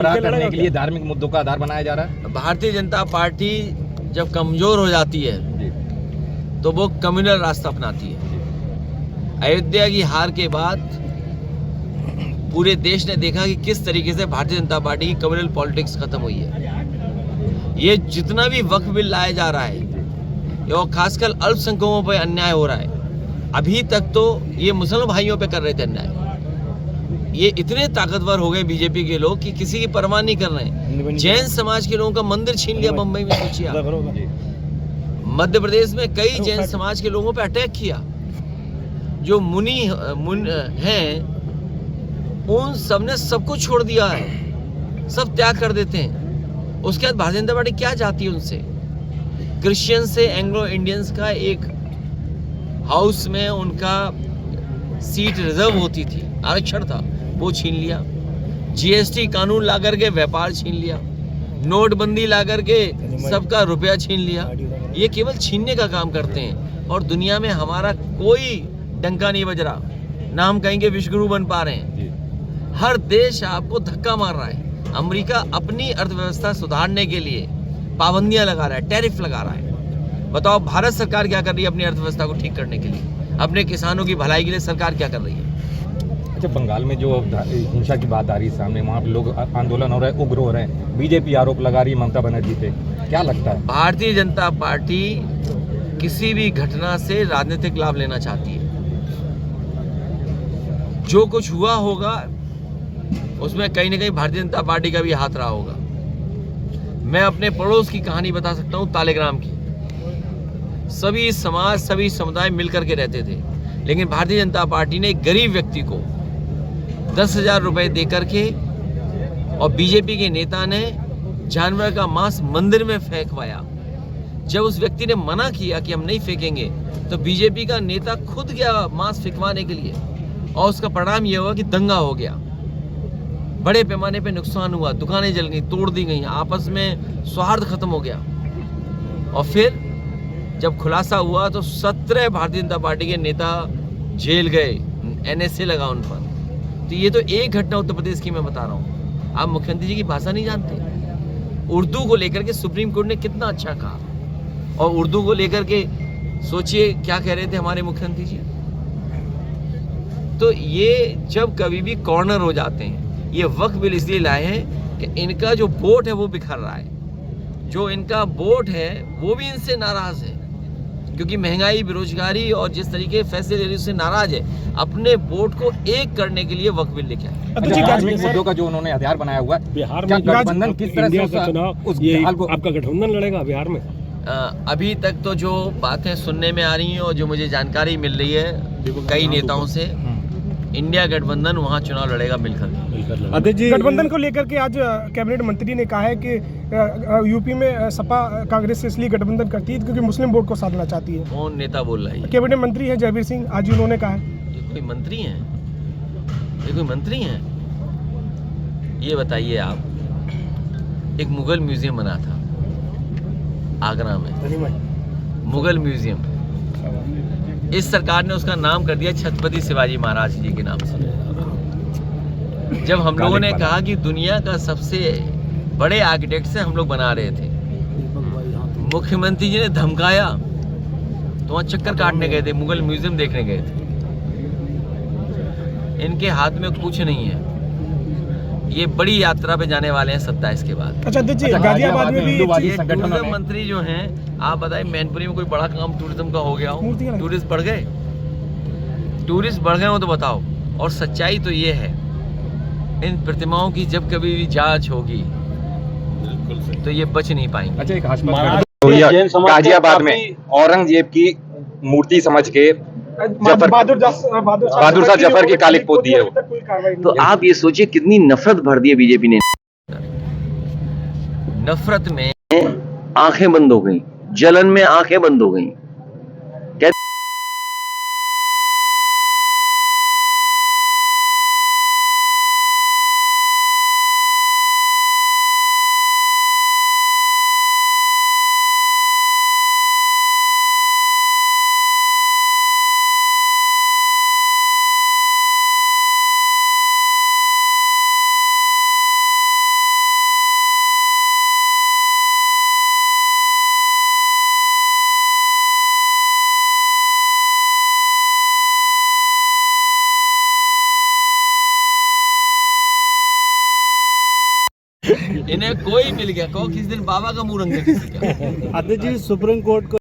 करने के लिए धार्मिक मुद्दों का आधार बनाया जा रहा है। भारतीय जनता पार्टी जब कमजोर हो जाती है तो वो कम्युनल रास्ता अपनाती है। अयोध्या की हार के बाद पूरे देश ने देखा कि किस तरीके से भारतीय जनता पार्टी की कम्युनल पॉलिटिक्स खत्म हुई है। ये जितना भी वक्फ बिल लाया जा रहा है और खासकर अल्पसंख्यकों पर अन्याय हो रहा है, अभी तक तो ये मुसलमान भाइयों पे कर रहे थे अन्याय। ये इतने ताकतवर हो गए बीजेपी के लोग कि किसी की परवाह नहीं कर रहे हैं। जैन समाज के लोगों का मंदिर छीन लिया बम्बई में, सोचिए आप। मध्य प्रदेश में कई जैन समाज के लोगों पे अटैक किया। जो मुनि हैं उन सब ने सब कुछ छोड़ दिया है, सब त्याग कर देते हैं। उसके बाद भारतीय जनता पार्टी क्या चाहती है उनसे? क्रिश्चियन से एंग्लो इंडियंस का एक हाउस में उनका सीट रिजर्व होती थी, आरक्षण था, वो छीन लिया। जीएसटी कानून ला करके व्यापार छीन लिया। नोटबंदी ला करके सबका रुपया छीन लिया। ये केवल छीनने का काम करते हैं और दुनिया में हमारा कोई डंका नहीं बज रहा, ना हम कहेंगे विश्वगुरु बन पा रहे हैं। हर देश आपको धक्का मार रहा है। अमेरिका अपनी अर्थव्यवस्था सुधारने के लिए पाबंदियां लगा रहा है, टैरिफ लगा रहा है। बताओ भारत सरकार क्या कर रही है अपनी अर्थव्यवस्था को ठीक करने के लिए? अपने किसानों की भलाई के लिए सरकार क्या कर रही है? अच्छा, बंगाल में जो हिंसा की बात आ रही है सामने, वहाँ पे लोग आंदोलन हो रहे हैं, उग्र हो रहे हैं, बीजेपी आरोप लगा रही है ममता बनर्जी पे, क्या लगता है? भारतीय जनता पार्टी किसी भी घटना से राजनीतिक लाभ लेना चाहती है। जो कुछ हुआ होगा उसमें कहीं ना कहीं भारतीय जनता पार्टी का भी हाथ रहा होगा। मैं अपने पड़ोस की कहानी बता सकता हूँ, तालेग्राम की। सभी समाज, सभी समुदाय मिलकर के रहते थे, लेकिन भारतीय जनता पार्टी ने एक गरीब व्यक्ति को 10,000 रुपए दे करके और बीजेपी के नेता ने जानवर का मांस मंदिर में फेंकवाया। जब उस व्यक्ति ने मना किया कि हम नहीं फेंकेंगे, तो बीजेपी का नेता खुद गया मांस फेंकवाने के लिए, और उसका परिणाम यह हुआ कि दंगा हो गया। बड़े पैमाने पे नुकसान हुआ, दुकानें जल गई, तोड़ दी गई, आपस में सौहार्द खत्म हो गया। और फिर जब खुलासा हुआ तो 17 भारतीय जनता पार्टी के नेता जेल गए, एनएसए लगा उन पर। तो ये तो एक घटना उत्तर प्रदेश की मैं बता रहा हूँ। आप मुख्यमंत्री जी की भाषा नहीं जानते? उर्दू को लेकर के सुप्रीम कोर्ट ने कितना अच्छा कहा, और उर्दू को लेकर के सोचिए क्या कह रहे थे हमारे मुख्यमंत्री जी। तो ये जब कभी भी कॉर्नर हो जाते हैं। ये वक्फ बिल इसलिए लाए हैं कि इनका जो वोट है वो बिखर रहा है। जो इनका वोट है वो भी इनसे नाराज है, क्योंकि महंगाई, बेरोजगारी और जिस तरीके फैसले ले रही उससे नाराज है। अपने वोट को एक करने के लिए वक्फ बिल लेके आए। धार्मिक मुद्दों का जो उन्होंने हथियार बनाया हुआ है, बिहार क्या में गठबंधन किस तरह से आपका गठबंधन लड़ेगा बिहार में? अभी तक तो जो बातें सुनने में आ रही हैं और जो मुझे जानकारी मिल रही है कई नेताओं से, इंडिया गठबंधन वहाँ चुनाव लड़ेगा मिलकर। गठबंधन को लेकर के आज कैबिनेट मंत्री ने कहा है कि यूपी में सपा कांग्रेस से इसलिए गठबंधन करती है क्योंकि मुस्लिम वोट को साधना चाहती है। कौन नेता बोल रहा है? कैबिनेट मंत्री है जयवीर सिंह, आज उन्होंने कहा है। ये कोई मंत्री हैं? ये कोई मंत्री हैं? ये बताइए आप, एक मुगल म्यूजियम बना था आगरा में, मुगल म्यूजियम। इस सरकार ने उसका नाम कर दिया छत्रपति शिवाजी महाराज जी के नाम से। जब हम लोगों ने कहा कि दुनिया का सबसे बड़े आर्किटेक्ट से हम लोग बना रहे थे, मुख्यमंत्री जी ने धमकाया तो वहाँ चक्कर काटने गए थे, मुगल म्यूजियम देखने गए थे। इनके हाथ में कुछ नहीं है। ये बड़ी यात्रा पे जाने वाले हैं 27 के बाद। अच्छा, गाजियाबाद में भी टूरिज्म मंत्री जो हैं, आप बताइए मैनपुरी में कोई बड़ा काम टूरिज्म का हो गया हो? टूरिस्ट बढ़ गए? टूरिस्ट बढ़ गए हो तो बताओ। और सच्चाई तो ये है, इन प्रतिमाओं की जब कभी भी जांच होगी तो ये बच नहीं पाएंगे। अच्छा, एक गाजियाबाद में औरंगजेब की मूर्ति समझ के बहादुर शाह जफर की कालिक पोत दी है। तो आप ये सोचिए कितनी नफरत भर दी है बीजेपी ने। नफरत में आंखें बंद हो गई, जलन में आंखें बंद हो गई। इन्हें कोई मिल गया, कहो किसी दिन बाबा का मुंह रंग दे किसी का। जी सुप्रीम कोर्ट को